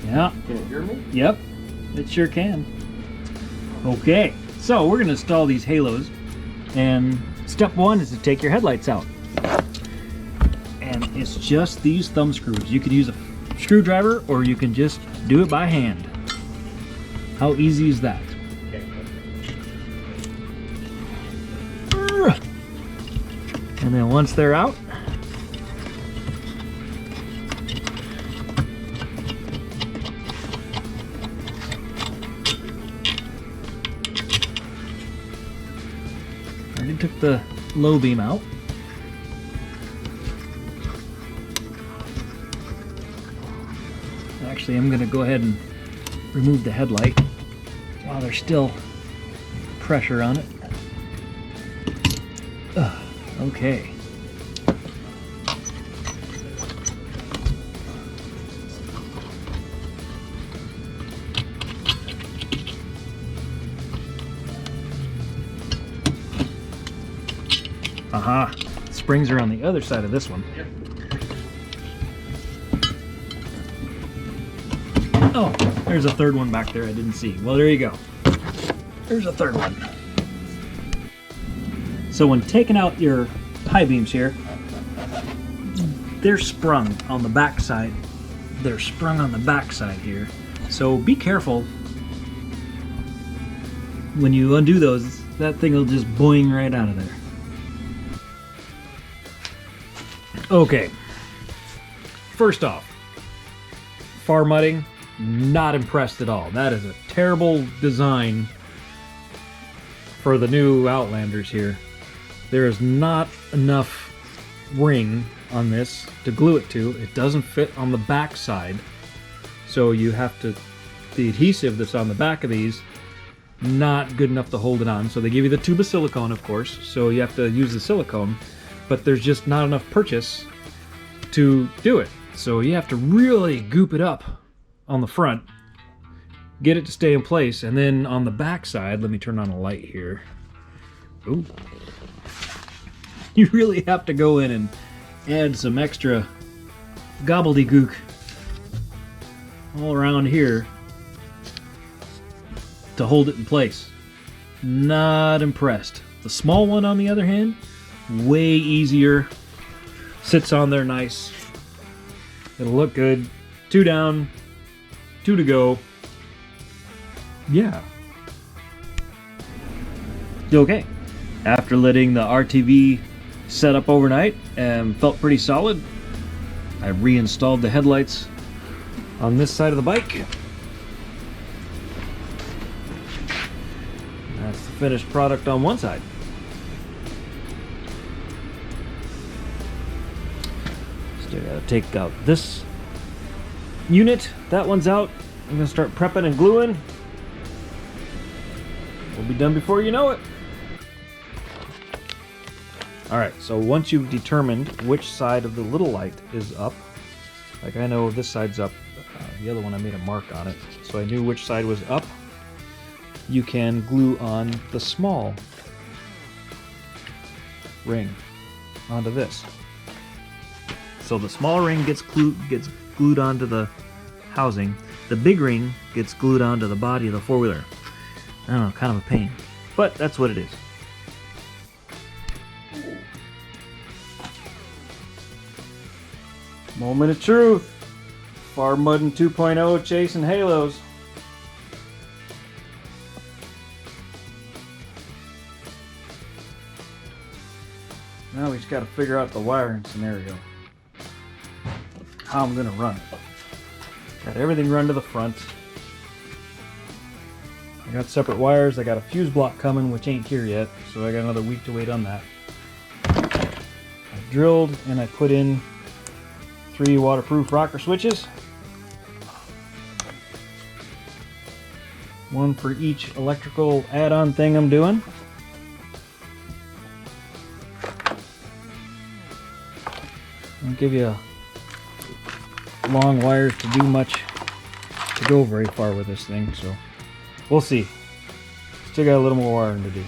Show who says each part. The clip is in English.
Speaker 1: Yeah.
Speaker 2: Can it hear me?
Speaker 1: Yep, it sure can. Okay, so we're gonna install these halos, and step one is to take your headlights out. And it's just these thumb screws. You could use a screwdriver or you can just do it by hand. How easy is that? And then once they're out, I already took the low beam out. Actually, I'm going to go ahead and remove the headlight while there's still pressure on it. Okay. Aha. Springs are on the other side of this one.
Speaker 2: Yep.
Speaker 1: Oh, there's a third one back there I didn't see. Well, there you go. There's a third one. So when taking out your high beams here, they're sprung on the back side. They're sprung on the back side here. So be careful when you undo those. That thing will just boing right out of there. Okay. First off, far mudding. Not impressed at all. That is a terrible design for the new Outlanders here. There is not enough ring on this to glue it to. It doesn't fit on the back side. So you have to, the adhesive that's on the back of these, not good enough to hold it on. So they give you the tube of silicone, of course, so you have to use the silicone, but there's just not enough purchase to do it. So you have to really goop it up on the front, get it to stay in place, and then on the back side, let me turn on a light here. Ooh. You really have to go in and add some extra gobbledygook all around here to hold it in place. Not impressed. The small one, on the other hand, way easier. Sits on there nice. It'll look good. 2 down, 2 to go. Yeah. Okay. After letting the RTV set up overnight and felt pretty solid, I reinstalled the headlights on this side of the bike. That's the finished product on one side. Still gotta take out this unit. That one's out. I'm gonna start prepping and gluing. We'll be done before you know it. Alright, so once you've determined which side of the little light is up, like I know this side's up, the other one I made a mark on it, so I knew which side was up, you can glue on the small ring onto this. So the small ring gets glued onto the housing, the big ring gets glued onto the body of the four-wheeler. I don't know, kind of a pain, but that's what it is. Moment of truth. Far Muddin' 2.0 chasing halos. Now we just got to figure out the wiring scenario. How I'm going to run it. Got everything run to the front. I got separate wires. I got a fuse block coming, which ain't here yet, so I got another week to wait on that. I drilled and I put in 3 waterproof rocker switches. One for each electrical add-on thing I'm doing. I'll give you long wires to do much, to go very far with this thing, so we'll see. Still got a little more wiring to do.